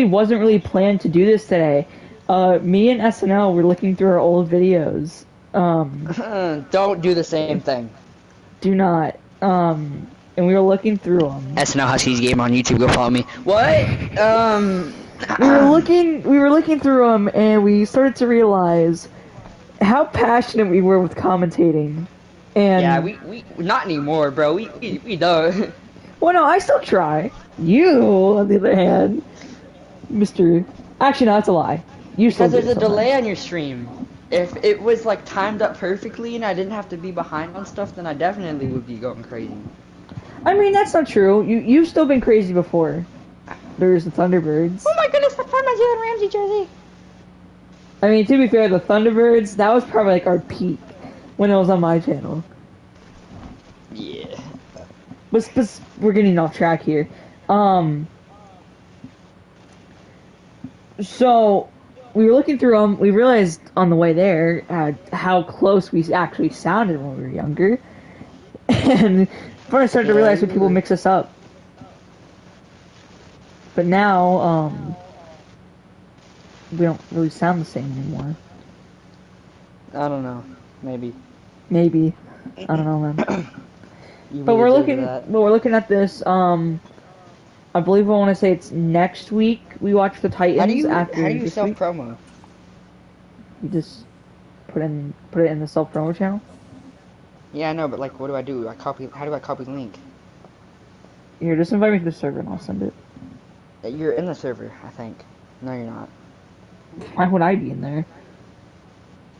wasn't really planned to do this today. Me and SNL were looking through our old videos. Don't do the same thing. Do not. And we were looking through them. SNL Huskies Game on YouTube. Go follow me. What? We were looking through them, and we started to realize how passionate we were with commentating. And yeah, we not anymore, bro. We don't. Well, no, I still try. You, on the other hand, Mr. Actually, no, that's a lie. You still Because do there's a sometimes. delay on your stream. If it was like timed up perfectly and I didn't have to be behind on stuff, then I definitely would be going crazy. I mean, that's not true. You've still been crazy before. There's the Thunderbirds. Oh my goodness! I found my Jalen Ramsey jersey. I mean, to be fair, the Thunderbirds, that was probably like our peak when it was on my channel. Yeah. But we're getting off track here. So we were looking through them. We realized on the way there how close we actually sounded when we were younger, and first I started to realize when people mix us up. But now, we don't really sound the same anymore. I don't know. Maybe. Maybe. I don't know, man. But we're looking at this. I believe I want to say it's next week. We watch the Titans how do you this self week. promo? You just put it in the self promo channel. Yeah, I know, but like, what do? How do I copy the link? Here, just invite me to the server and I'll send it. You're in the server, I think. No, you're not. Why would I be in there?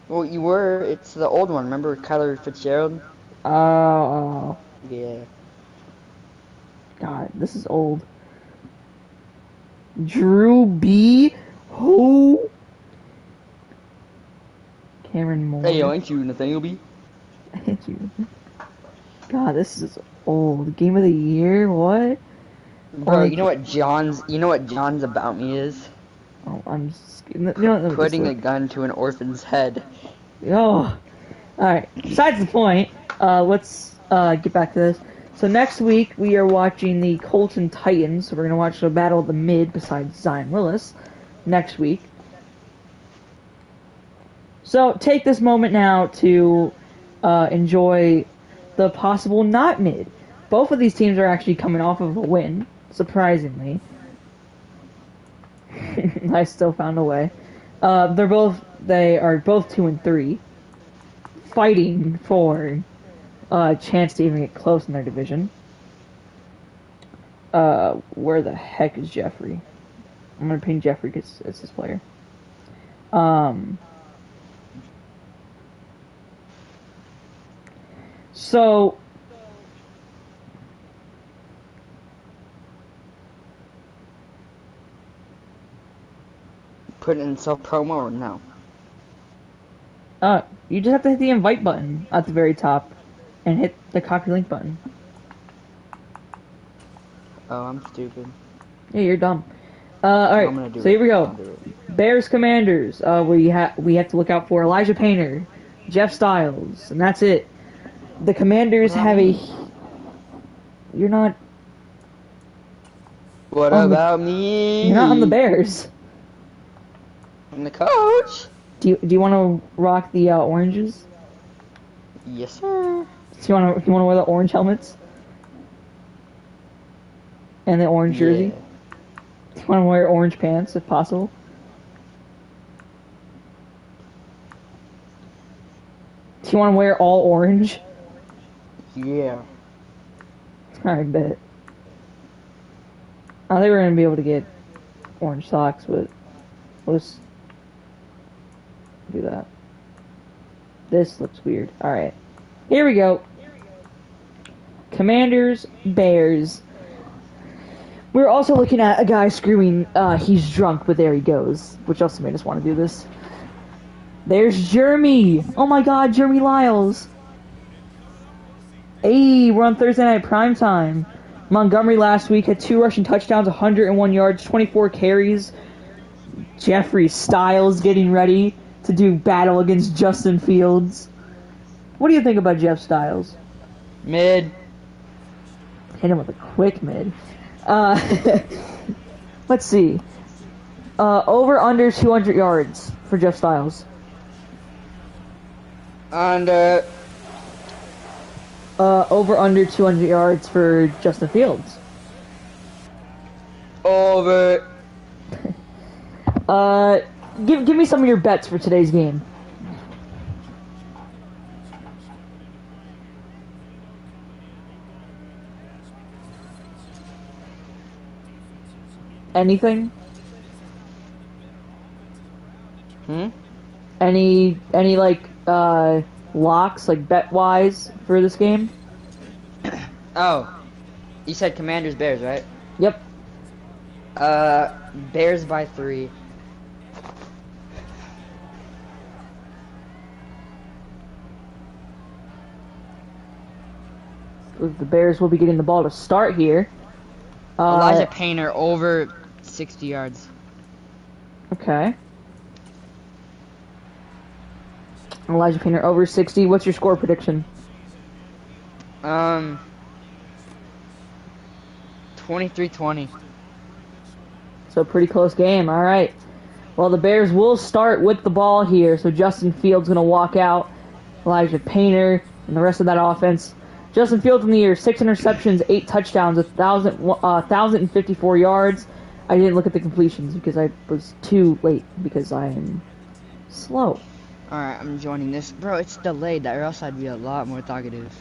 Well, you were. It's the old one. Remember Kyler Fitzgerald? Oh. Yeah. God, this is old. Drew B. Who? Cameron Moore. Hey, yo, ain't you Nathaniel B? Thank you. God, this is old. Game of the year? What? Bro, you know what John's about me is? Oh, I'm just, putting a gun to an orphan's head. Oh. Alright. Besides the point, let's get back to this. So next week we are watching the Colts and Titans. So we're gonna watch the Battle of the Mid besides Zion Willis next week. So take this moment now to enjoy the possible not mid. Both of these teams are actually coming off of a win, surprisingly. I still found a way. They are both 2-3, fighting for a chance to even get close in their division. Where the heck is Jeffrey? I'm gonna ping Jeffrey because it's his player. So Put it in self-promo or no? You just have to hit the invite button at the very top and hit the copy link button. Oh, I'm stupid. Yeah, you're dumb. Alright, so here we go. Bears Commanders. We have to look out for Elijah Painter, Jeff Styles, and that's it. The Commanders have a... You're not... What about me? You're not on the Bears. I'm the coach. Do you want to rock the oranges? Yes, sir. Do you want to wear the orange helmets? And the orange jersey? Do you want to wear orange pants if possible? Do you want to wear all orange? Yeah. I bet. I think we're going to be able to get orange socks, but let's do that. This looks weird. Alright. Here we go. Commanders, Bears. We're also looking at a guy screaming, he's drunk, but there he goes. Which also made us want to do this. There's Jeremy! Oh my god, Jeremy Lyles! Hey, we're on Thursday night primetime. Montgomery last week had 2 rushing touchdowns, 101 yards, 24 carries. Jeffrey Styles getting ready to do battle against Justin Fields. What do you think about Jeff Styles? Mid. Hit him with a quick mid. Let's see. Over under 200 yards for Jeff Styles. Under. Over under 200 yards for Justin Fields. Over. Give me some of your bets for today's game. Anything? Any like locks, like bet wise for this game? Oh, you said Commanders Bears, right? Yep. Bears by 3. The Bears will be getting the ball to start here. Elijah Painter over 60 yards. Okay. Elijah Painter over 60. What's your score prediction? 23-20. So pretty close game. All right. Well, the Bears will start with the ball here. So Justin Fields going to walk out. Elijah Painter and the rest of that offense. Justin Fields in the year, 6 interceptions, 8 touchdowns, 1,054 yards. I didn't look at the completions because I was too late because I am slow. Alright, I'm joining this. Bro, it's delayed, or else I'd be a lot more talkative.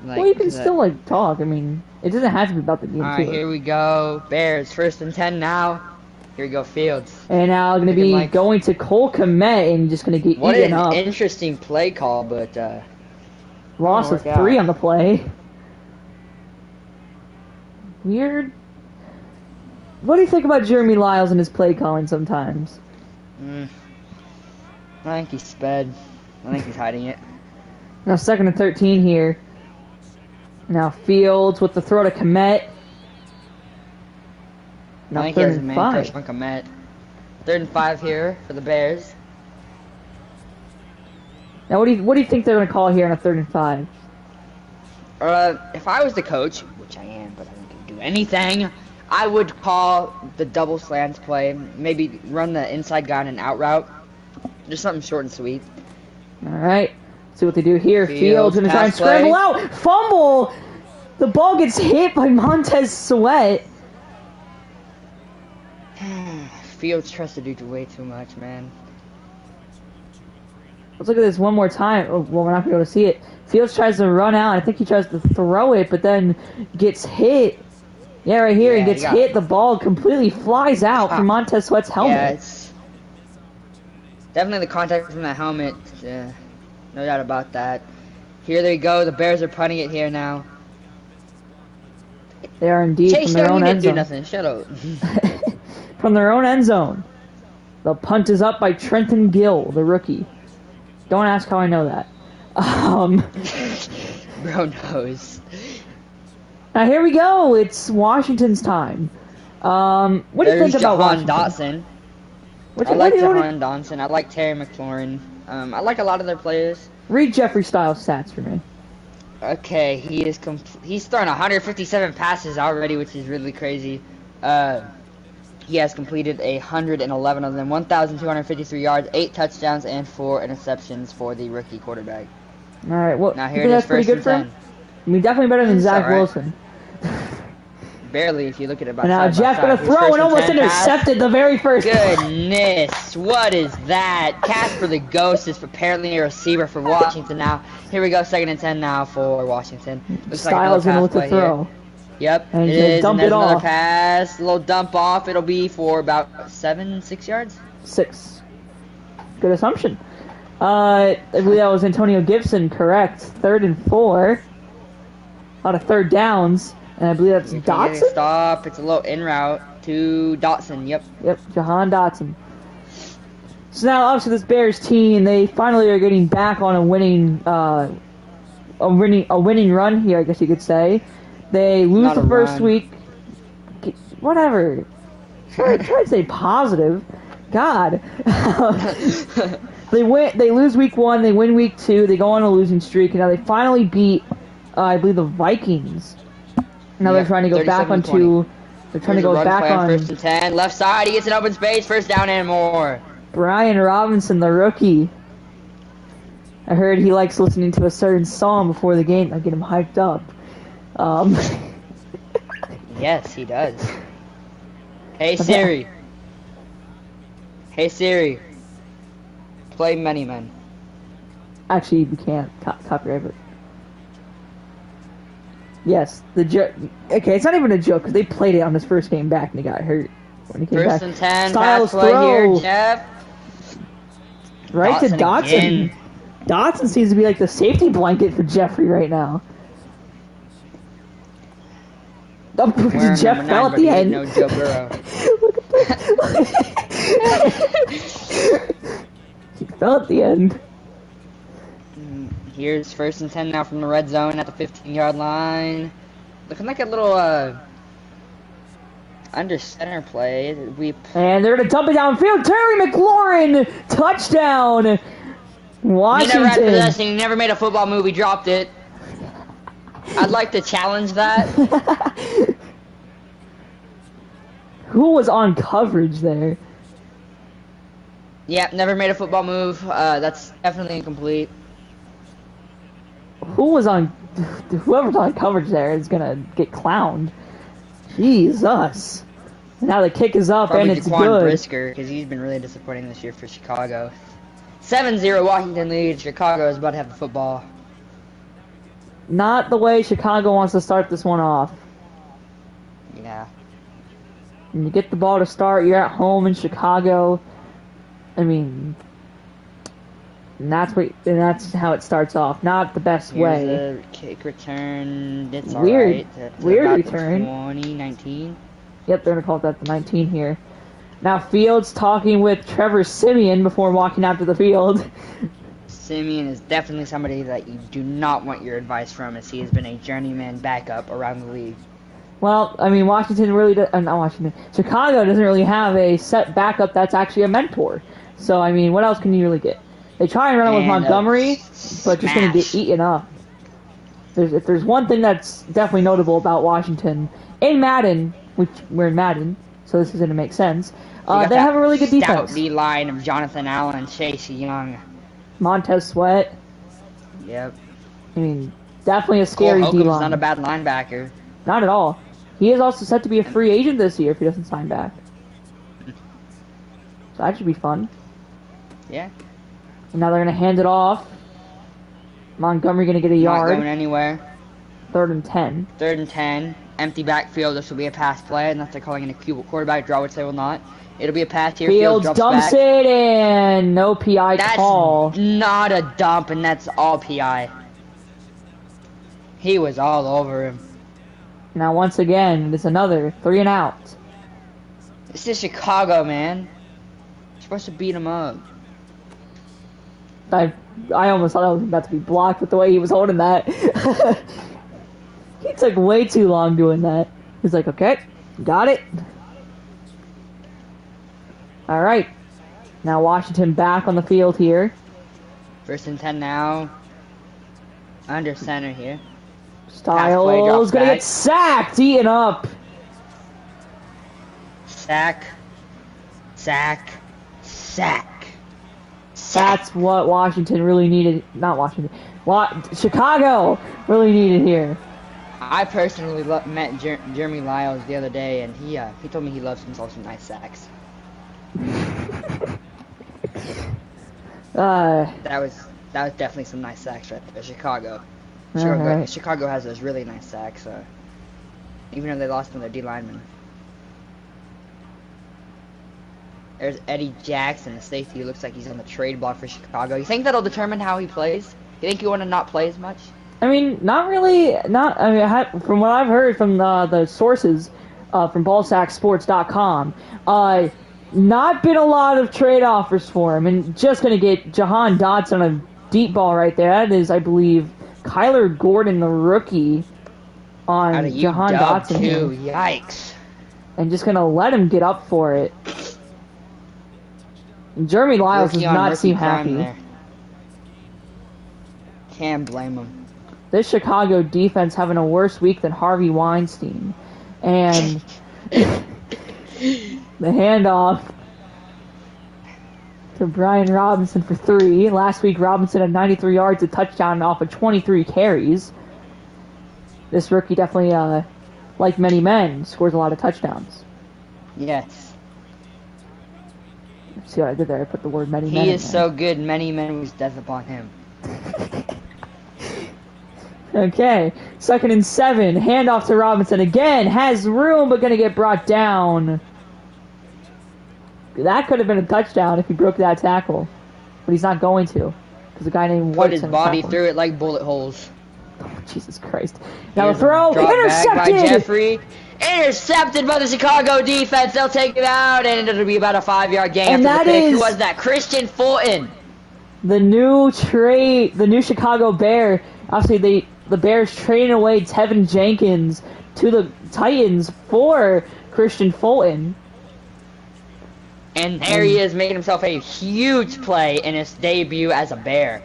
Like, well, you can still, like, talk. I mean, it doesn't have to be about the game, Alright, too. here we go. Bears, 1st and 10 now. Here we go, Fields. And now going to be going to Cole Kmet and just going to get eaten up. What an interesting play call, but, loss of 3 on the play. Weird. What do you think about Jeremy Lyles and his play calling sometimes? I think he's sped. I think he's hiding it. Now 2nd and 13 here. Now Fields with the throw to Kmet. Now I think he has a 3rd and man 5. crush on Kmet. 3rd and 5 here for the Bears. Now what do you think they're going to call here on a 3rd and 5? If I was the coach, which I am, but I don't do anything, I would call the double slants play. Maybe run the inside guy on an out route. Just something short and sweet. All right. See what they do here. Fields going to try and scramble out. Fumble. The ball gets hit by Montez Sweat. Fields tries to do way too much, man. Let's look at this one more time. Oh, well, we're not going to be able to see it. Fields tries to run out. I think he tries to throw it, but then gets hit. Yeah, right here. He gets hit. The ball completely flies out from Montez Sweat's helmet. Yeah, it's definitely the contact from the helmet. Yeah, no doubt about that. Here they go. The Bears are punting it here now. They are indeed Chase from their own end zone. Do nothing. Shut up. From their own end zone. The punt is up by Trenton Gill, the rookie. Don't ask how I know that. Bro knows. Now here we go. It's Washington's time. What do you think about Washington? Dotson. I like Jahan Dotson. I like Terry McLaurin. I like a lot of their players. Read Jeffrey Styles' stats for me. Okay, he's thrown 157 passes already, which is really crazy. He has completed 111 of them, 1,253 yards, 8 touchdowns, and 4 interceptions for the rookie quarterback. All right, well, now here it is, 1st and 10. I mean, definitely better than Zach Wilson. Barely, if you look at it by now Jeff gonna throw and almost intercepted the very first. Goodness, what is that? Casper the Ghost is apparently a receiver for Washington now. Here we go, 2nd and 10 now for Washington. Looks Styles like gonna look to throw. Here. Yep, and it is. Dump and there's it another off. pass, a little dump off. It'll be for about 6 yards. 6. Good assumption. I believe that was Antonio Gibson, correct. 3rd and 4. A lot of 3rd downs, and I believe that's Dotson. Stop. It's a little in route to Dotson. Yep. Yep, Jahan Dotson. So now, obviously, this Bears team, they finally are getting back on a winning run here, I guess you could say. They lose the first week. Whatever. Try to stay positive. God. They lose week 1. They win week 2. They go on a losing streak, and now they finally beat, I believe, the Vikings. Now they're trying to go back onto They're trying Here's to a go run back play on on first and 10. Left side, he gets an open space. First down and more. Brian Robinson, the rookie. I heard he likes listening to a certain song before the game. I get him hyped up. Yes, he does. Hey Siri. Hey Siri. Play Many Men. Actually, we can't copyright it. Yes, the joke. Okay, it's not even a joke because they played it on his first game back and he got hurt when he came First back. and 10. Styles Pass play throw. here, Jeff. Right to Dotson. Again. Dotson seems to be like the safety blanket for Jeffrey right now. Wearing Jeff number 9, fell at but the he ain't end. no Joe Burrow. He fell at the end. Here's first and 10 now from the red zone at the 15-yard line. Looking like a little under center play. And they're gonna dump it downfield. Terry McLaurin, touchdown. Washington. He never had possession. He never made a football move. He dropped it. I'd like to challenge that. Who was on coverage there? Yep, never made a football move. That's definitely incomplete. Whoever's on coverage there is gonna get clowned. Jesus. Now the kick is up Probably and it's Jaquan good. Brisker, because he's been really disappointing this year for Chicago. 7-0 Washington lead. Chicago is about to have the football. Not the way Chicago wants to start this one off. Yeah. When you get the ball to start, you're at home in Chicago. I mean, and that's how it starts off. Not the best way. Here's a kick return. It's Weird. alright. Weird return. 2019. Yep, they're gonna call that the 19 here. Now Fields talking with Trevor Siemian before walking out to the field. Simeon is definitely somebody that you do not want your advice from, as he has been a journeyman backup around the league. Well, I mean, Washington really not Washington. Chicago doesn't really have a set backup that's actually a mentor. So I mean, what else can you really get? They try and run it with Montgomery, but just gonna get eaten up. If there's one thing that's definitely notable about Washington in Madden, which we're in Madden, so this is gonna make sense. They have a really good defense. Stout D-line of Jonathan Allen, Chase Young, Montez Sweat. Yep. I mean, definitely a scary Cole D-line. Holcomb's not a bad linebacker. Not at all. He is also set to be a free agent this year if he doesn't sign back. So that should be fun. Yeah. And now they're going to hand it off. Montgomery going to get a Not yard. going anywhere. 3rd and 10. 3rd and 10. Empty backfield. This will be a pass play, unless they're calling it a quarterback draw, which they will not. It'll be a pass here. Fields drops dumps back. it in. No PI That's call. not a dump, and that's all PI. He was all over him. Now once again, it's another 3 and out. This is Chicago, man. You're supposed to beat him up. I almost thought I was about to be blocked with the way he was holding that. He took way too long doing that. He's like, okay, got it. All right. Now Washington back on the field here. 1st and 10 now. Under center here. Styles gonna get sacked, eaten up. Sack. That's what Washington really needed. Not Washington. Chicago really needed here. I personally met Jeremy Lyles the other day, and he told me he loves himself some nice sacks. That was definitely some nice sacks right there. Chicago. Right. Chicago has those really nice sacks, even though they lost on their D lineman. There's Eddie Jackson, the safety, who looks like he's on the trade block for Chicago. You think that'll determine how he plays? You think he want to not play as much? I mean, not really. From what I've heard from the sources from ballsacksports.com, not been a lot of trade offers for him, and just gonna get Jahan Dotson on a deep ball right there. That is, I believe, Kyler Gordon, the rookie, on Jahan Dotson. Too. Yikes! And just gonna let him get up for it. And Jeremy Lyles does not seem happy. There. Can't blame him. This Chicago defense having a worse week than Harvey Weinstein. And The handoff to Brian Robinson for 3. Last week, Robinson had 93 yards, a touchdown off of 23 carries. This rookie definitely, like many men, scores a lot of touchdowns. Yes. See what I did there? I put the word many men. He is so good, many men was death upon him. Okay, 2nd and 7. Handoff to Robinson again. Has room, but going to get brought down. That could have been a touchdown if he broke that tackle. But he's not going to. Because a guy named White put his body through it like bullet holes. Oh, Jesus Christ. Now the throw. Intercepted! By Jeffrey. Intercepted by the Chicago defense. They'll take it out, and it'll be about a 5-yard gain. And after that the pick. is Who was that? Christian Fulton. The new Chicago Bear. Obviously, the Bears trading away Tevin Jenkins to the Titans for Christian Fulton. And there he is, making himself a huge play in his debut as a Bear.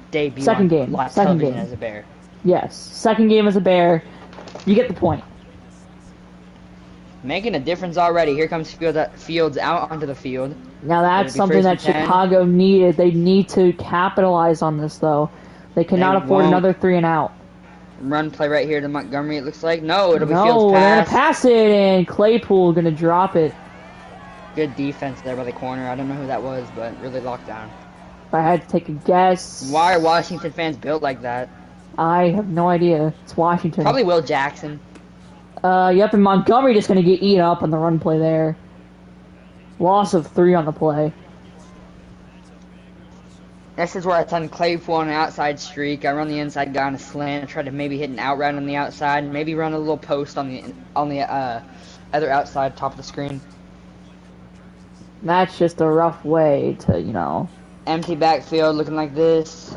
Debut second game as a Bear. Yes, second game as a Bear. You get the point. Making a difference already. Here comes Fields out onto the field. Now that's something that Chicago needed. They need to capitalize on this, though. They cannot afford another 3 and out. Run play right here to Montgomery, it looks like. No, it'll be Fields' No, they're going to pass. pass it, and Claypool going to drop it. Good defense there by the corner. I don't know who that was, but really locked down. If I had to take a guess... Why are Washington fans built like that? I have no idea. It's Washington. Probably Will Jackson. Yep, and Montgomery just going to get eaten up on the run play there. Loss of 3 on the play. This is where I send Claypool on an outside streak. I run the inside guy on a slant. I try to maybe hit an out route on the outside, and maybe run a little post on the other outside top of the screen. That's just a rough way to, Empty backfield looking like this.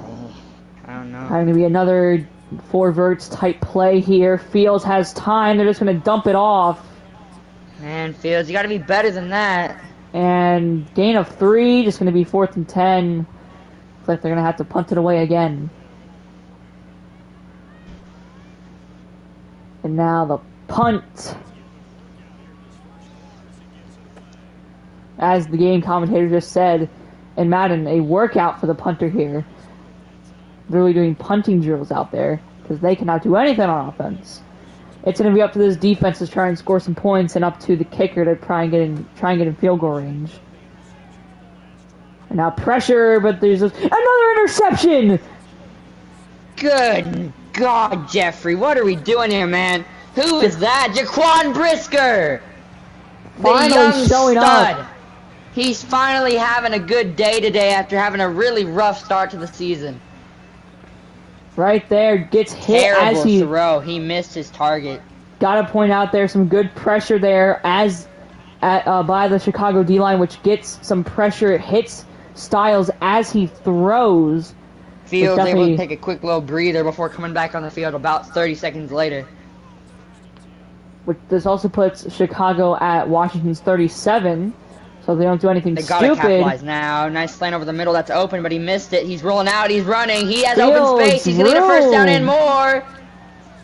I don't know. Going to be another 4 verts type play here. Fields has time. They're just going to dump it off. Man, Fields, you got to be better than that. And gain of 3, just going to be 4th and 10. Looks like they're going to have to punt it away again. And now the punt. As the game commentator just said, in Madden, a workout for the punter here. They're really doing punting drills out there because they cannot do anything on offense. It's going to be up to this defense to try and score some points, and up to the kicker to try and get in field goal range. And now pressure, but there's another interception. Good God, Jeffrey, what are we doing here, man? Who is that? Jaquan Brisker, Finally the young showing stud. up. He's finally having a good day today after having a really rough start to the season. Right there, gets hit Terrible as he throw. He missed his target. Gotta point out there some good pressure there by the Chicago D-line, which gets some pressure. It hits Styles as he throws. Fields able to take a quick little breather before coming back on the field about 30 seconds later. Which this also puts Chicago at Washington's 37. So if they don't do anything they stupid. Gotta capitalize now. Nice slant over the middle. That's open, but he missed it. He's rolling out. He's running. He has open space. He's gonna get a first down and more.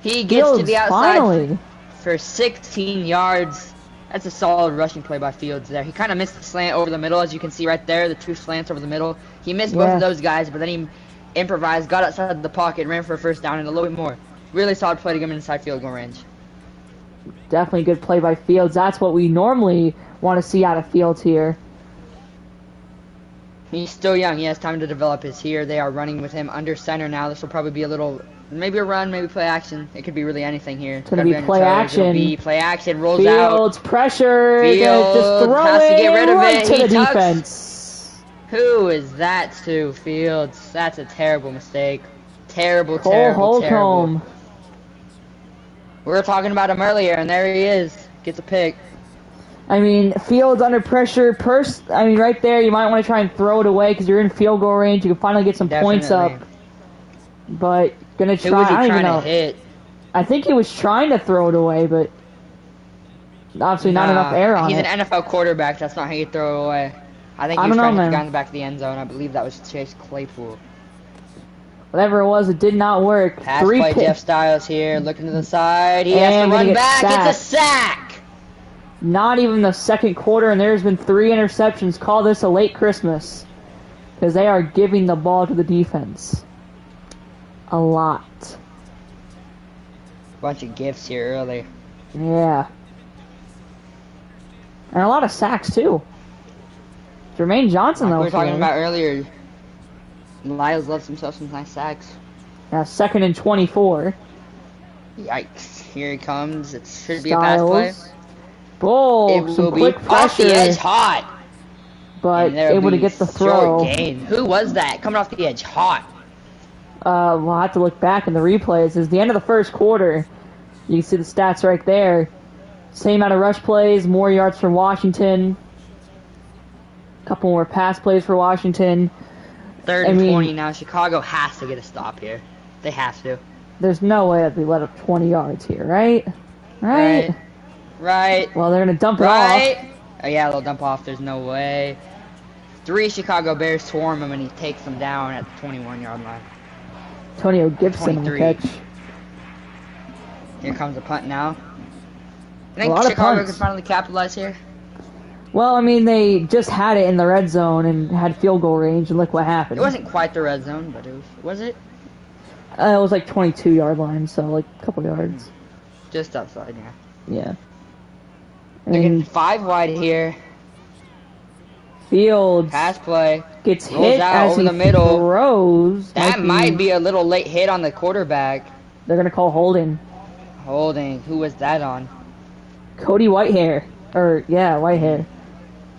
He gets to the outside for 16 yards. That's a solid rushing play by Fields there. He kind of missed the slant over the middle, as you can see right there. The 2 slants over the middle. He missed both of those guys, but then he improvised, got outside the pocket, ran for a first down and a little bit more. Really solid play to get him inside field goal range. Definitely good play by Fields. That's what we normally want to see out of Fields here. He's still young. He has time to develop his here. They are running with him under center now. This will probably be a little, maybe a run, maybe play action. It could be really anything here. It's going to be play action. It'll be play action. Rolls out. Fields pressure. Fields just throw has to get rid of right it. to He the tucks. defense. Who is that to? Fields. That's a terrible mistake. Terrible. Holcomb. We were talking about him earlier, and there he is. Gets a pick. I mean, Fields under pressure. Right there, you might want to try and throw it away because you're in field goal range. You can finally get some points up. But gonna try. Who was he I don't even trying know. to hit? I think he was trying to throw it away, but obviously not enough air on it. He's an NFL quarterback. That's not how you throw it away. I think he was trying to hit the guy in the back of the end zone. I believe that was Chase Claypool. Whatever it was, it did not work. Pass play, Jeff Styles here, looking to the side. He has to run back. It's a sack. Not even the second quarter, and there's been 3 interceptions. Call this a late Christmas. Because they are giving the ball to the defense. A lot. Bunch of gifts here early. Yeah. And a lot of sacks, too. Jermaine Johnson, Like though. we were talking about earlier, Lyles loves himself some nice sacks. Now, 2nd and 24. Yikes. Here he comes. It should be a pass play. Oh, It some will be quick off the pressure, edge hot. but able to get the throw. Short gain. Who was that? Coming off the edge hot. We'll have to look back in the replays. It's the end of the first quarter. You can see the stats right there. Same amount of rush plays, more yards for Washington. A couple more pass plays for Washington. 3rd and 20 now. Chicago has to get a stop here. They have to. There's no way that we let up 20 yards here, right? Right. Well, they're going to dump it off. Oh, yeah, they'll dump off. There's no way. 3 Chicago Bears swarm him, and he takes them down at the 21-yard line. Antonio Gibson on the catch. Here comes a punt now. I think Chicago can finally capitalize here. Well, I mean, they just had it in the red zone and had field goal range, and look what happened. It wasn't quite the red zone, but it was it? It was like 22-yard line, so like a couple yards. Just outside, yeah. Yeah. They're getting 5 wide here. Fields. Pass play. Gets hit as over he the middle. Throws. That might be a little late hit on the quarterback. They're going to call holding. Holding. Who was that on? Cody Whitehair. Whitehair.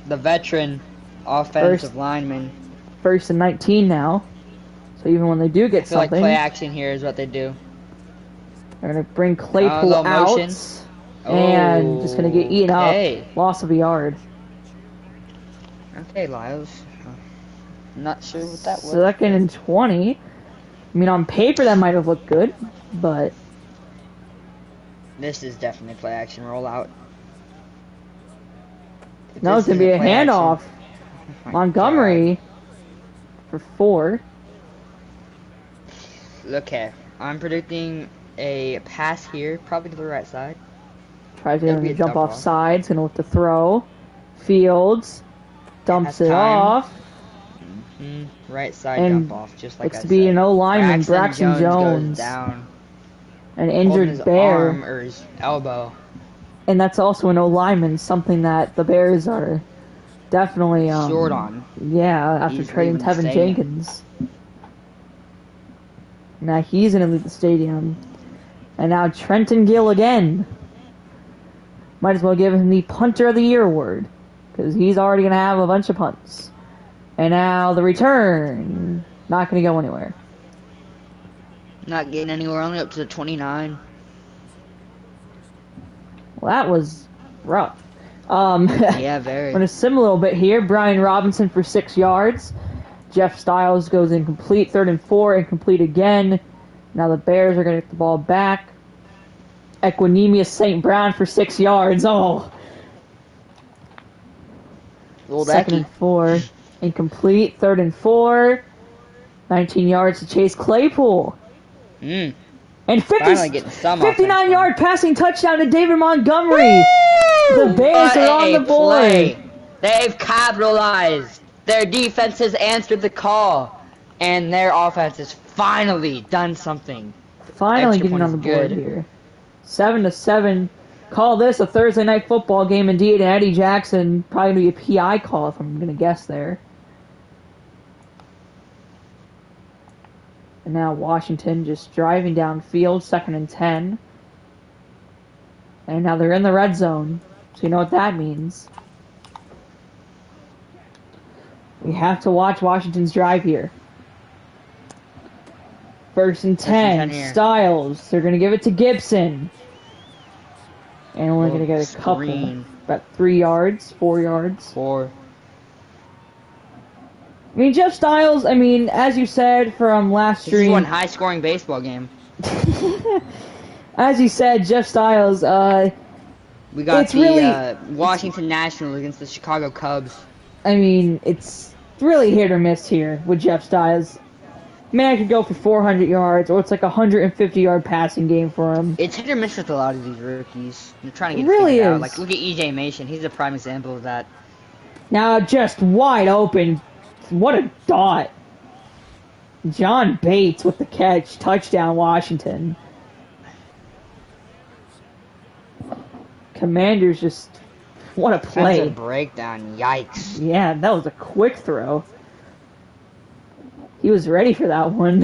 The veteran offensive lineman. 1st and 19 now. So even when they do get something. Like play action here is what they do. They're going to bring Claypool out. Motion. And just going to get eaten up. Loss of a yard. Okay, Lyles. Not sure what that was. 2nd and 20. I mean, on paper that might have looked good, but... This is definitely play action rollout. No, it's going to be a handoff. Montgomery for 4. Okay, I'm predicting a pass here, probably to the right side. Tries to jump off sides, going to look to throw. Fields dumps it off. Right side jump off, just like I said. Looks to be an O-lineman, Braxton Jones. Goes down. An injured his Bear. Arm or his elbow. And that's also an O-lineman, something that the Bears are definitely short on. Yeah, after trading Tevin Jenkins. Now he's going to leave the stadium. And now Trenton Gill again. Might as well give him the Punter of the Year award. Because he's already going to have a bunch of punts. And now the return. Not going to go anywhere. Not getting anywhere, only up to the 29. Well, that was rough. Yeah, very. I'm going to sim a little bit here. Brian Robinson for 6 yards. Jeff Styles goes incomplete. 3rd and 4, incomplete again. Now the Bears are going to get the ball back. Equinemius St. Brown for 6 yards. Oh. 2nd and 4, incomplete. 3rd and 4. 19 yards to Chase Claypool. And 59-yard passing touchdown to David Montgomery. Woo! The Bears are on the board. They've capitalized. Their defense has answered the call. And their offense has finally done something. Finally getting on the board here. 7-7. Call this a Thursday night football game indeed. And Eddie Jackson probably going to be a PI call if I'm going to guess there. And now Washington just driving downfield, 2nd and 10. And now they're in the red zone. So you know what that means. We have to watch Washington's drive here. 1st and 10. Styles. They're going to give it to Gibson. And only going to get a couple. About 3 yards, 4 yards. 4. I mean, Jeff Styles, I mean, as you said from last stream... This is one high-scoring baseball game. As you said, Jeff Styles, we got the Washington Nationals against the Chicago Cubs. I mean, it's really hit or miss here with Jeff Styles. Man could go for 400 yards, or it's like a 150-yard passing game for him. It's hit or miss with a lot of these rookies. I'm trying to It get really figured out. is. Like, look at EJ Mason. He's a prime example of that. Now just wide open. What a dot. John Bates with the catch. Touchdown, Washington. Commanders just... What a play. Defensive breakdown. Yikes. Yeah, that was a quick throw. He was ready for that one.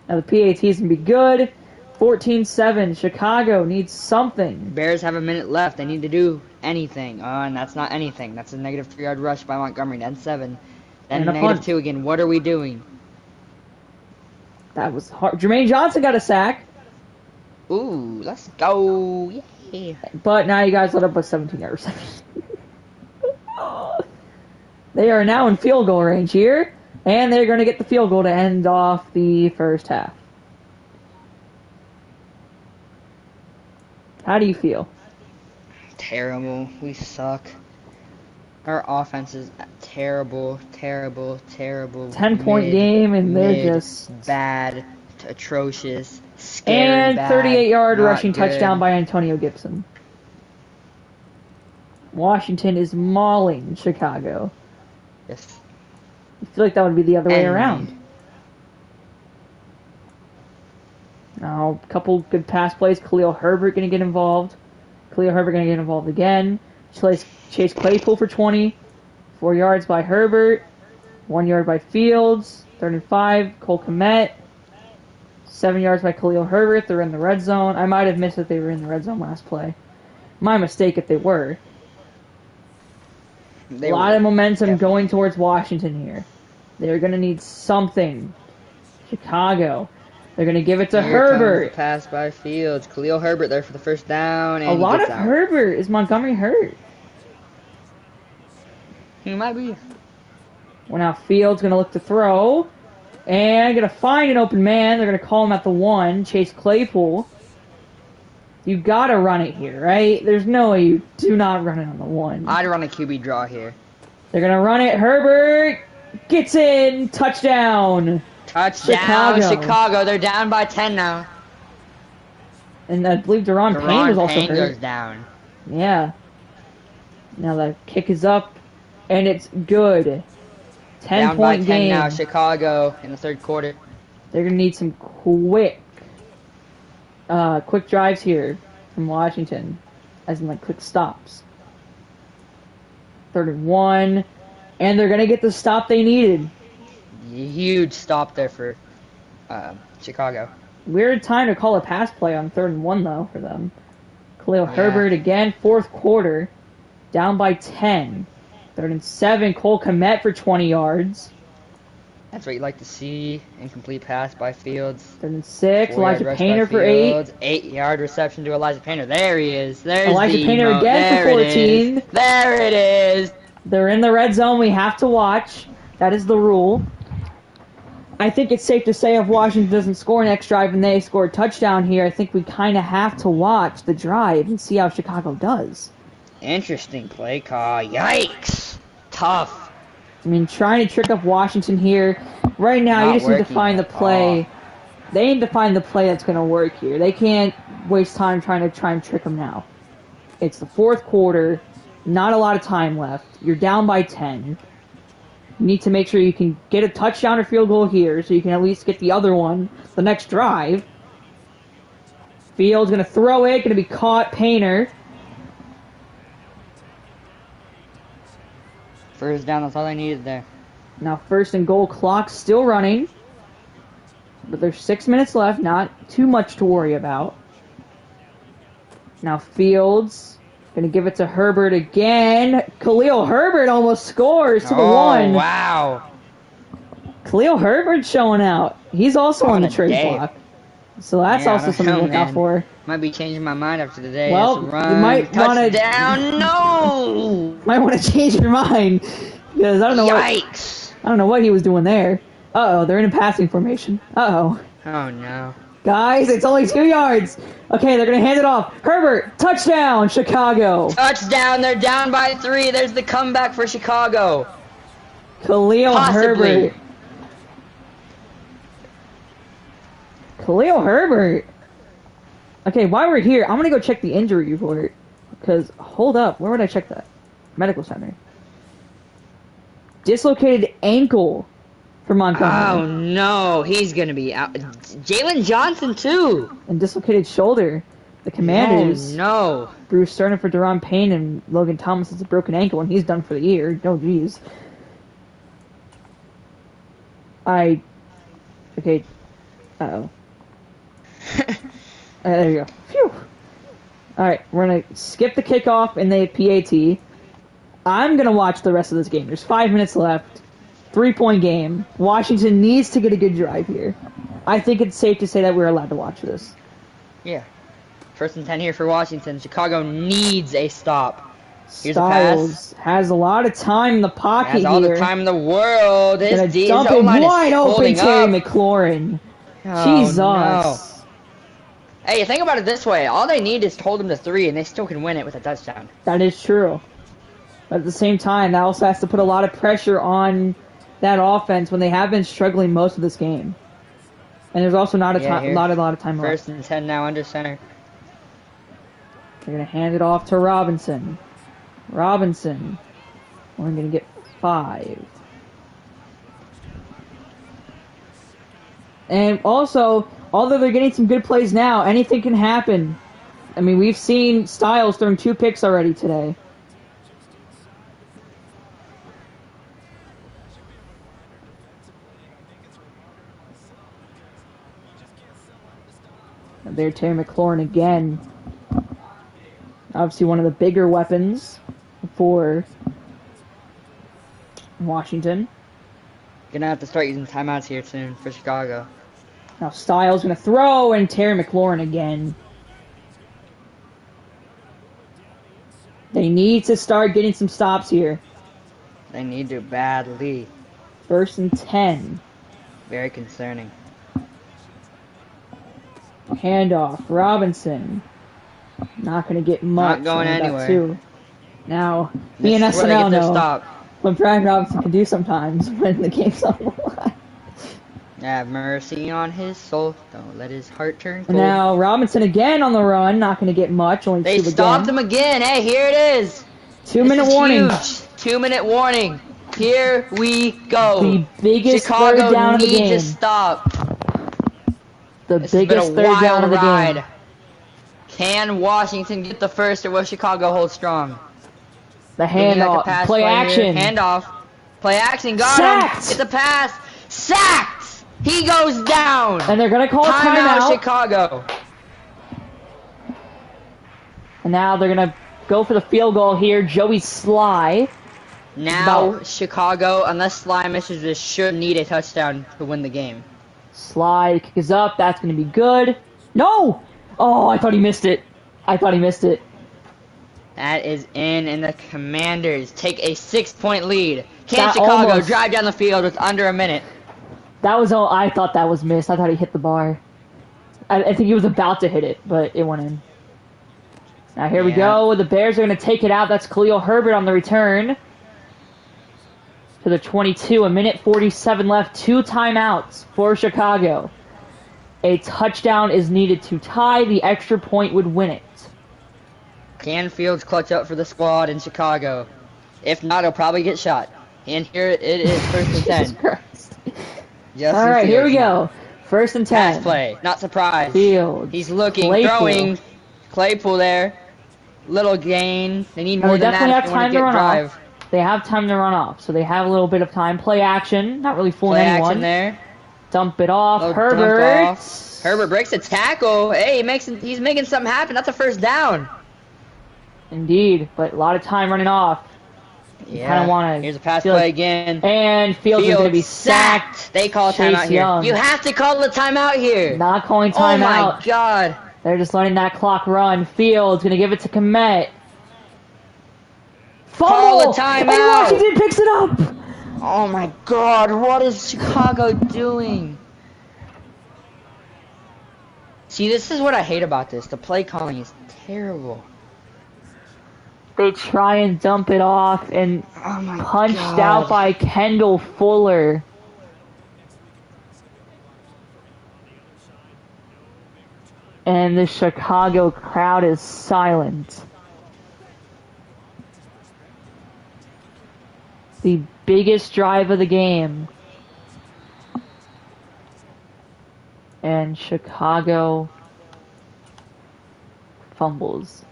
Now the PAT's going to be good. 14-7. Chicago needs something. Bears have a minute left. They need to do anything. And that's not anything. That's a negative 3-yard rush by Montgomery. Then 7. Then And a negative punt. 2 again. What are we doing? That was hard. Jermaine Johnson got a sack. Ooh, let's go. Yeah. But now you guys let up a 17-yard reception. They are now in field goal range here. And they're going to get the field goal to end off the first half. How do you feel? Terrible. We suck. Our offense is terrible, terrible, terrible. 10-point game, and they're just... bad, atrocious, scary, And bad, 38-yard not rushing good. touchdown by Antonio Gibson. Washington is mauling Chicago. Yes. I feel like that would be the other way And- around. Now, a couple good pass plays. Khalil Herbert going to get involved. Khalil Herbert going to get involved again. Chase Claypool for 20. 4 yards by Herbert. 1 yard by Fields. 3rd and 5. Cole Kmet. 7 yards by Khalil Herbert. They're in the red zone. I might have missed that they were in the red zone last play. My mistake if they were. They A lot were of momentum definitely- going towards Washington here. They're going to need something. Chicago. They're going to give it to Here comes Herbert. the pass by Fields. Khalil Herbert there for the first down. And A he lot of gets out. Herbert. Is Montgomery hurt? He might be. Well, now Fields going to look to throw. And going to find an open man. They're going to call him at the 1. Chase Claypool. You got to run it here, right? There's no way you do not run it on the 1. I'd run a QB draw here. They're going to run it. Herbert gets in. Touchdown. Touchdown, Chicago. Chicago. They're down by 10 now. And I believe Deron Payne was Deron also Payne hurt. goes down. Yeah. Now the kick is up, and it's good. Down by 10 10-point game. now, Chicago in the third quarter. They're gonna need some quick drives here from Washington, as in like quick stops. 3rd and 1, and they're gonna get the stop they needed. Huge stop there for Chicago. Weird time to call a pass play on 3rd and 1 though for them. Khalil Yeah. Herbert again, 4th quarter, down by 10. 3rd and 7, Cole Kmet for 20 yards. That's what you like to see. Incomplete pass by Fields. 3rd and 6, 4-yard Elijah rush Painter by for 8. Fields. 8-yard reception to Elijah Painter. There he is. There's Elijah the Painter emo- again for there it is. 14. There it is. They're in the red zone. We have to watch. That is the rule. I think it's safe to say if Washington doesn't score next drive and they score a touchdown here, I think we kind of have to watch the drive and see how Chicago does. Interesting play call. Yikes. Tough. I mean, trying to trick up Washington here. Right now, Not you just need to working find the at play. They need to find the play that's going to work here. They can't waste time trying to trick them now. It's the 4th quarter. Not a lot of time left. You're down by 10. You need to make sure you can get a touchdown or field goal here so you can at least get the other one the next drive. Fields going to throw it. Going to be caught. Painter. First down. That's all I needed there. Now 1st and goal, clock still running. But there's 6 minutes left. Not too much to worry about. Now Fields going to give it to Herbert again. Khalil Herbert almost scores to the 1. Wow. Khalil Herbert showing out. He's also on the a trade day. block. So that's Yeah, I also don't something know, to look out man. for. Might be changing my mind after today. Well, Let's you run. might wanna- Touchdown. No. Might want to change your mind. Because I don't know what he was doing there. Uh-oh, they're in a passing formation. Uh-oh. Oh no. Guys, it's only 2 yards. Okay, they're going to hand it off. Herbert, touchdown, Chicago. Touchdown. They're down by 3. There's the comeback for Chicago. Khalil Possibly. Herbert. Khalil Herbert. Okay, while we're here, I'm gonna go check the injury report. Because, hold up, where would I check that? Medical center. Dislocated ankle for Montgomery. Oh no, he's gonna be out. Jalen Johnson too. And dislocated shoulder. The Commanders. Oh no. Bruce Sterner for Deron Payne and Logan Thomas has a broken ankle and he's done for the year. No, geez. Okay. Uh-oh. There you go. Phew. Alright, we're going to skip the kickoff and the PAT. I'm going to watch the rest of this game. There's 5 minutes left. 3-point game. Washington needs to get a good drive here. I think it's safe to say that we're allowed to watch this. Yeah. 1st and 10 here for Washington. Chicago needs a stop. Here's Styles a pass. has a lot of time in the pocket Has all here. the time in the world. Gonna dump it wide open, Terry McLaurin. Oh, Jesus. No. Hey, think about it this way. All they need is to hold them to 3, and they still can win it with a touchdown. That is true. But at the same time, that also has to put a lot of pressure on that offense when they have been struggling most of this game. And there's also not a lot of time left. 1st and 10 now under center. They're going to hand it off to Robinson. Robinson. We're going to get 5. And also, although they're getting some good plays now, anything can happen. I mean, we've seen Styles throwing 2 picks already today. And there, Terry McLaurin again. Obviously one of the bigger weapons for Washington. Gonna have to start using timeouts here soon for Chicago. Now Styles gonna throw, and Terry McLaurin again. They need to start getting some stops here. They need to badly. 1st and 10. Very concerning. Handoff. Robinson. Not going to get much. Not going anywhere. 2. Now, me and This is where they SNL get their know stop. what Brian Robinson can do sometimes when the game's on the line. Have mercy on his soul. Don't let his heart turn cold. Now, Robinson again on the run. Not going to get much. Only 2 They again. stopped him again. Hey, here it is. 2-minute warning. Huge. 2-minute warning. Here we go. The biggest Chicago third down of the game. needs to stop. The This has been biggest a third down wild of the ride. game. Can Washington get the first, or will Chicago hold strong? The Give me like a handoff. pass Play here. action. Handoff. Play action. Got Sacked. him. It's a pass. Sacked. He goes down. And they're going to call a Timeout, timeout. Chicago. And now they're going to go for the field goal here. Joey Sly. Now, Chicago, unless Sly misses this, should need a touchdown to win the game. Sly kick is up. That's going to be good. No! Oh, I thought he missed it. That is in, and the Commanders take a 6-point lead. Can That Chicago almost- drive down the field with under a minute? That was all. I thought that was missed. I thought he hit the bar. I think he was about to hit it, but it went in. Now here we go. The Bears are going to take it out. That's Khalil Herbert on the return. To the 22. 1:47 left. 2 timeouts for Chicago. A touchdown is needed to tie. The extra point would win it. Can Fields clutch up for the squad in Chicago? If not, he'll probably get shot. And here it is, 1st and 10. Jesus Christ. Justin All right, here we Fields. go. 1st and 10. Pass play. Not surprised. Fields. He's looking, Claypool. throwing. Claypool there. Little gain. They need Now, more they than definitely that have if they want time to to get run drive. off. They have time to run off, so they have a little bit of time. Play action. Not really fooling Play anyone. action there. Dump it off. Little Herbert. dump off. Herbert breaks a tackle. Hey, he's making something happen. That's a 1st down. Indeed, but a lot of time running off. Yeah. Kinda wanna Here's a pass feel play like- again. And Fields is going to be sacked. They call a Chase timeout here. Young. You have to call the timeout here. Not calling Oh my timeout. god. They're just letting that clock run. Fields going to give it to Komet. Call Fumble! a timeout. And Washington picks it up. Oh my god, what is Chicago doing? See, this is what I hate about this. The play calling is terrible. They try and dump it off and Oh my punched god. out by Kendall Fuller. And the Chicago crowd is silent. The biggest drive of the game. And Chicago fumbles.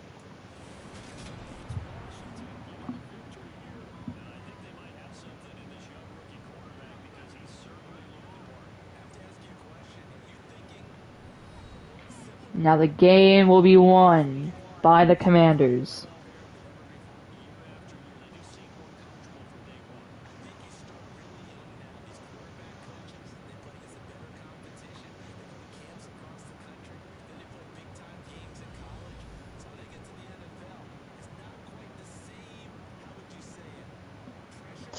Now the game will be won by the Commanders.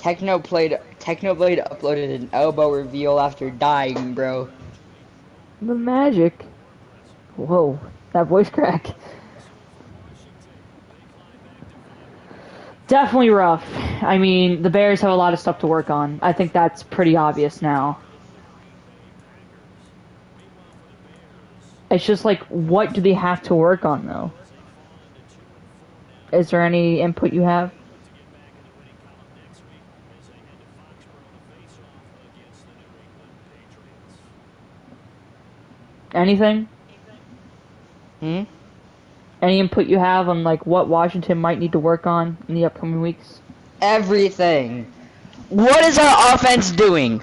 Technoblade uploaded an elbow reveal after dying, bro. The Magic. Whoa, that voice crack. Definitely rough. I mean, the Bears have a lot of stuff to work on. I think that's pretty obvious now. It's just like, what do they have to work on, though? Is there any input you have? Anything? Hmm? Any input you have on, like, what Washington might need to work on in the upcoming weeks? Everything. What is our offense doing?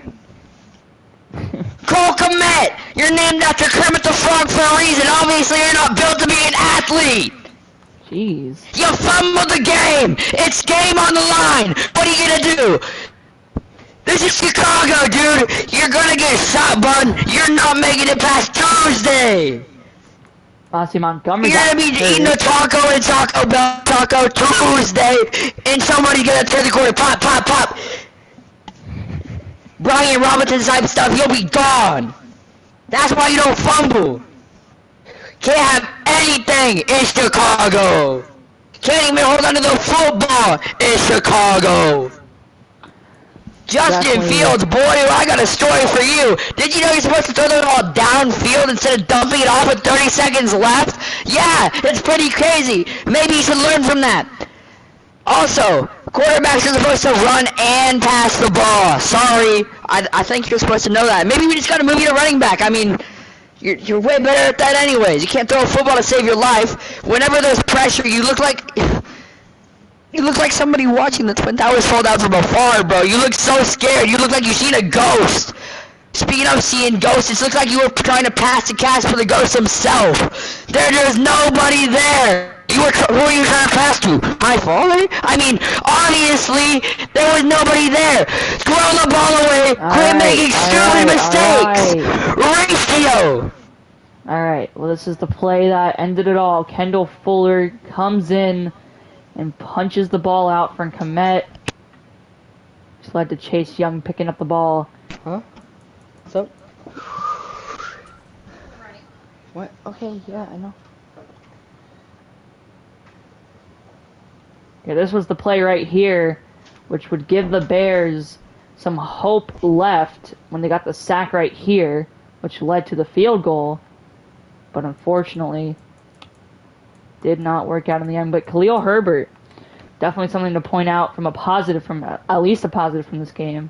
Cole Kmet! You're named after Kermit the Frog for a reason. Obviously, you're not built to be an athlete. Jeez. You fumbled the game. It's game on the line. What are you gonna do? This is Chicago, dude. You're gonna get shot, bud. You're not making it past Tuesday. Honestly, Montgomery You're got gonna be hurt. eating a taco in Taco Bell Taco Tuesday, and somebody's gonna turn the corner, pop, pop, pop. Brian Robinson type stuff, you'll be gone. That's why you don't fumble. Can't have anything in Chicago. Can't even hold onto the football in Chicago. Justin Definitely. Fields, boy, I got a story for you. Did you know you're supposed to throw the ball downfield instead of dumping it off with 30 seconds left? Yeah, it's pretty crazy. Maybe you should learn from that. Also, quarterbacks are supposed to run and pass the ball. Sorry, I think you're supposed to know that. Maybe we just gotta move you to running back. I mean, you're way better at that anyways. You can't throw a football to save your life. Whenever there's pressure, you look like somebody watching the Twin Towers fall down from afar, bro. You look so scared. You look like you've seen a ghost. Speaking of seeing ghosts, it looks like you were trying to pass the cast for the ghost himself. There's nobody there. Who are you trying to pass to? My father? I mean, obviously, there was nobody there. Throw the ball away. Quit making stupid mistakes. Ratio. Alright, well, this is the play that ended it all. Kendall Fuller comes in and punches the ball out from Kmet. Just led to Chase Young picking up the ball. Huh? What's up? What? Okay, yeah, I know. Yeah, this was the play right here, which would give the Bears some hope left when they got the sack right here, which led to the field goal. But unfortunately, did not work out in the end. But Khalil Herbert, definitely something to point out from at least a positive from this game.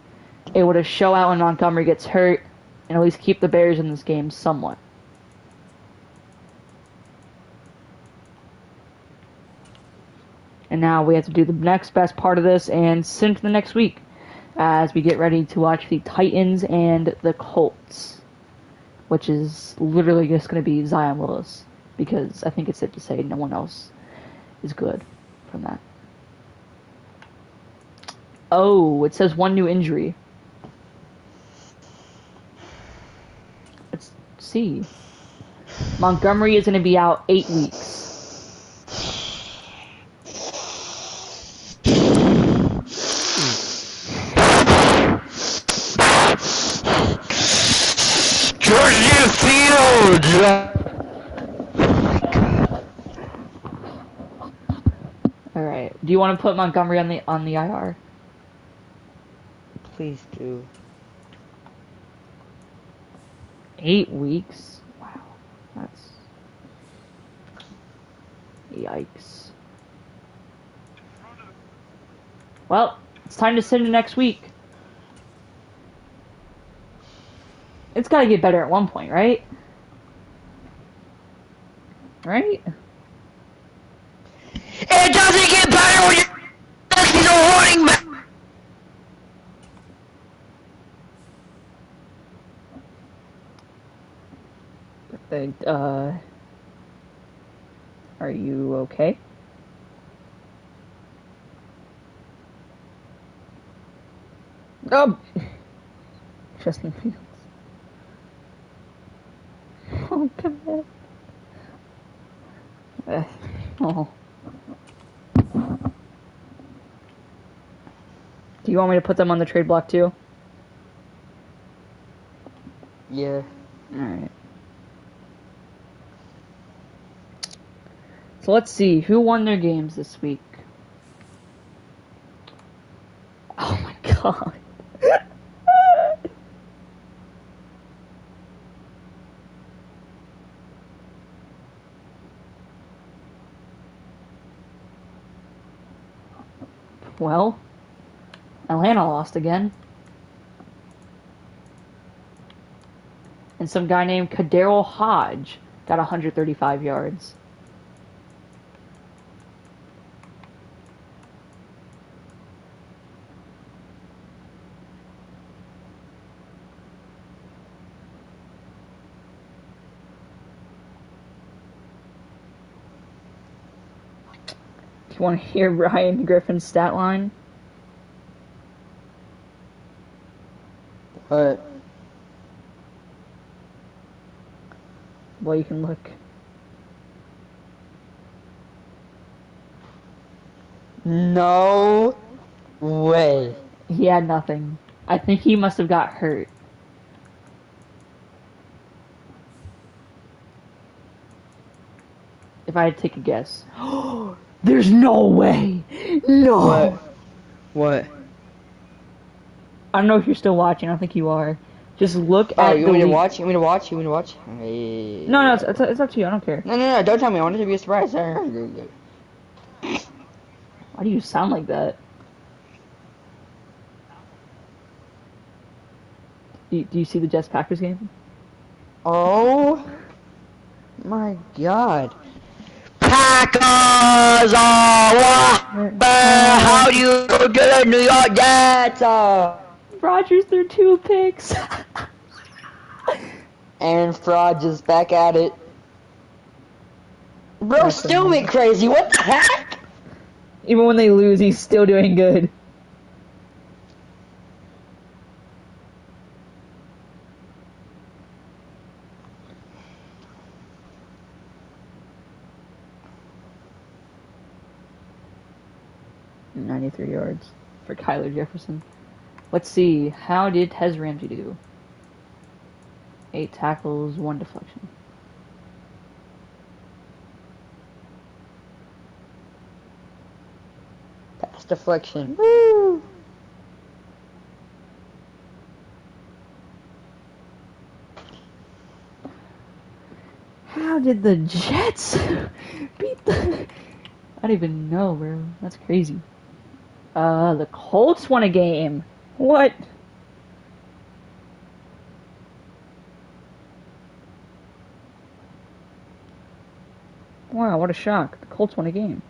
Able to show out when Montgomery gets hurt and at least keep the Bears in this game somewhat. And now we have to do the next best part of this and send to the next week as we get ready to watch the Titans and the Colts, which is literally just going to be Zion Willis, because I think it's safe to say no one else is good from that. Oh, it says one new injury. Let's see. Montgomery is going to be out 8 weeks. Georgia Fields! Alright. Do you want to put Montgomery on the IR? Please do. 8 weeks? Wow. That's Yikes. Well, it's time to send to next week. It's got to get better at one point, right? Right? It doesn't get better when you're a running back. Are you okay? Oh! Justin Fields. Oh, come on. Oh. Do you want me to put them on the trade block too? Yeah. Alright. So let's see, who won their games this week? Oh my god. Well, Atlanta lost again. And some guy named Kadarrell Hodge got 135 yards. Do you want to hear Ryan Griffin's stat line? What? Well, you can look. No way. He had nothing. I think he must have got hurt. If I had to take a guess. There's no way! No! What? I don't know if you're still watching. I don't think you are. Just look Oh, at you the want me to league. watch? You want me to watch? You want me to watch? Hey. No, it's up to you. I don't care. No, don't tell me. I want it to be a surprise. Why do you sound like that? Do you see the Jets Packers game? Oh my god. Packers are how do you do the New York Jets? Rodgers threw 2 picks. Aaron Fraud just back at it. Bro, That's still amazing. went crazy. What the heck? Even when they lose, he's still doing good. .93 yards for Kyler Jefferson. Let's see. How did Tez Ramsey do? 8 tackles, 1 deflection. Pass deflection. Woo! How did the Jets beat the... I don't even know, bro. That's crazy. The Colts won a game. What? Wow, what a shock. The Colts won a game.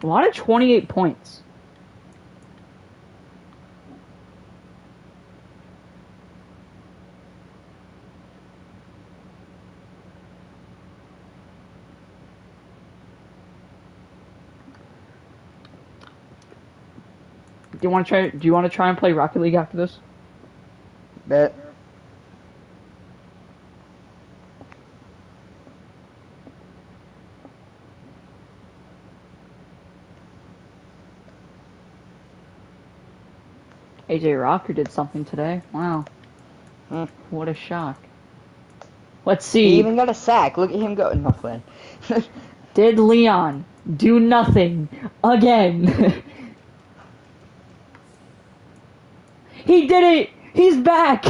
A lot of 28 points. Do you want to try and play Rocket League after this? Bet. AJ Rocker did something today. Wow. What a shock. Let's see. He even got a sack. Look at him go. No, plan. Did Leon do nothing again? He did it! He's back!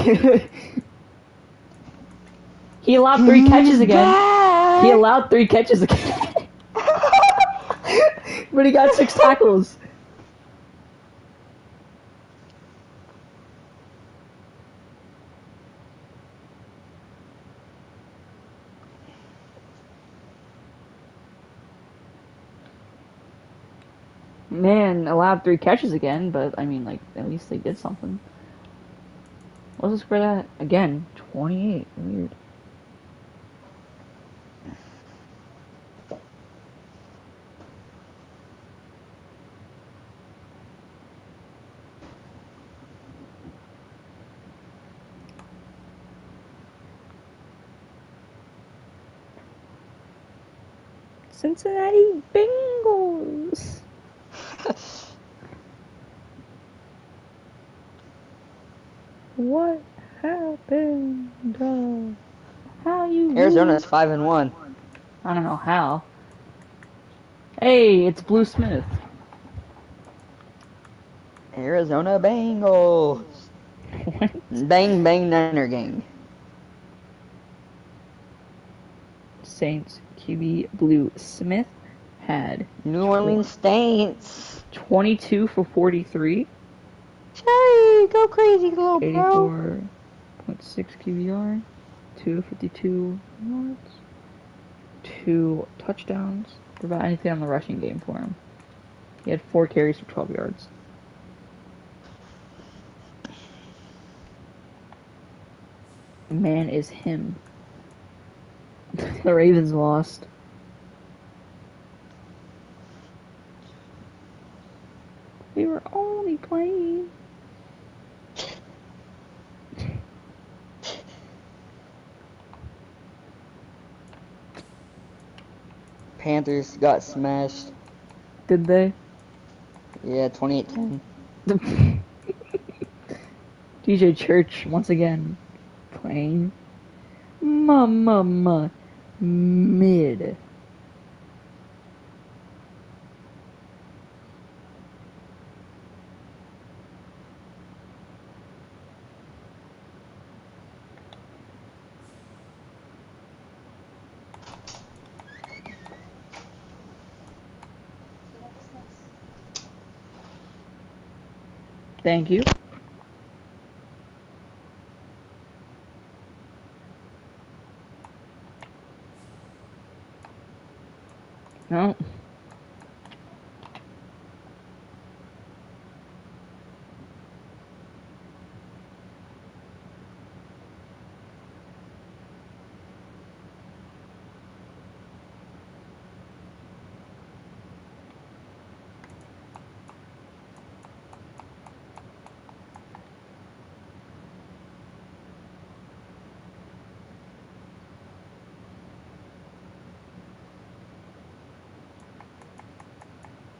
He allowed 3 catches again. Back. He allowed 3 catches again. But he got 6 tackles. Man allowed 3 catches again, but I mean, like, at least they did something. What's the score that? Again, 28. Weird. Cincinnati Bengals. What happened? How you? Arizona's 5-1. I don't know how. Hey, it's Blue Smith. Arizona Bengals. What? Bang bang Niner gang. Saints QB Blue Smith had New Orleans Saints. 22 for 43. Hey, go crazy, little bro. 84.6 QBR, 252 yards, 2 touchdowns. What about anything on the rushing game for him? He had 4 carries for 12 yards. Man is him. The Ravens lost. We were only playing. Panthers got smashed. Did they? Yeah, 28-10. DJ Church once again playing mid. Thank you. No.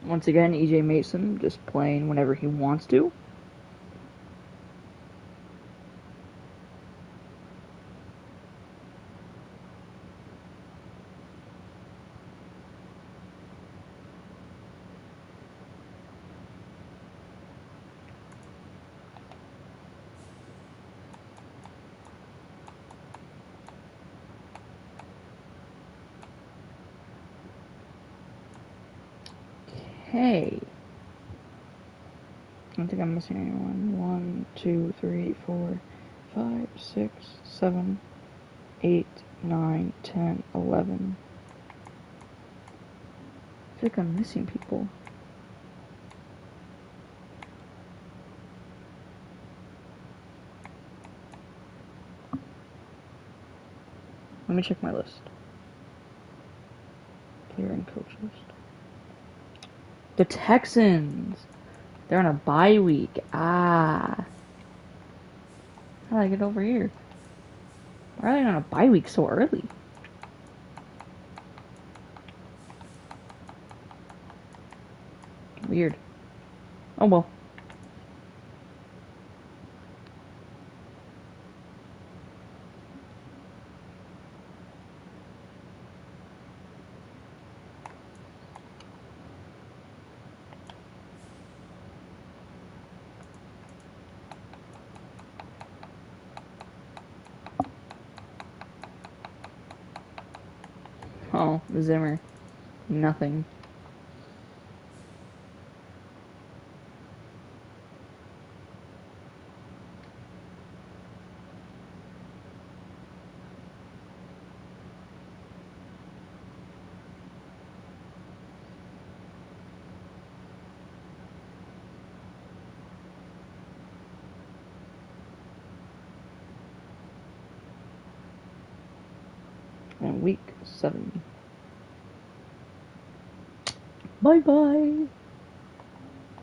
Once again, EJ Mason just playing whenever he wants to. Okay. I don't think I'm missing anyone. 1, 2, 3, 4, 5, 6, 7, 8, 9, 10, 11. I think I'm missing people. Let me check my list. Player and coach list. The Texans! They're on a bye week. Ah. How did I get over here? Why are they on a bye week so early? Weird. Oh well. Oh, Zimmer. Nothing. Week 7. Bye bye.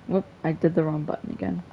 Whoop, I did the wrong button again.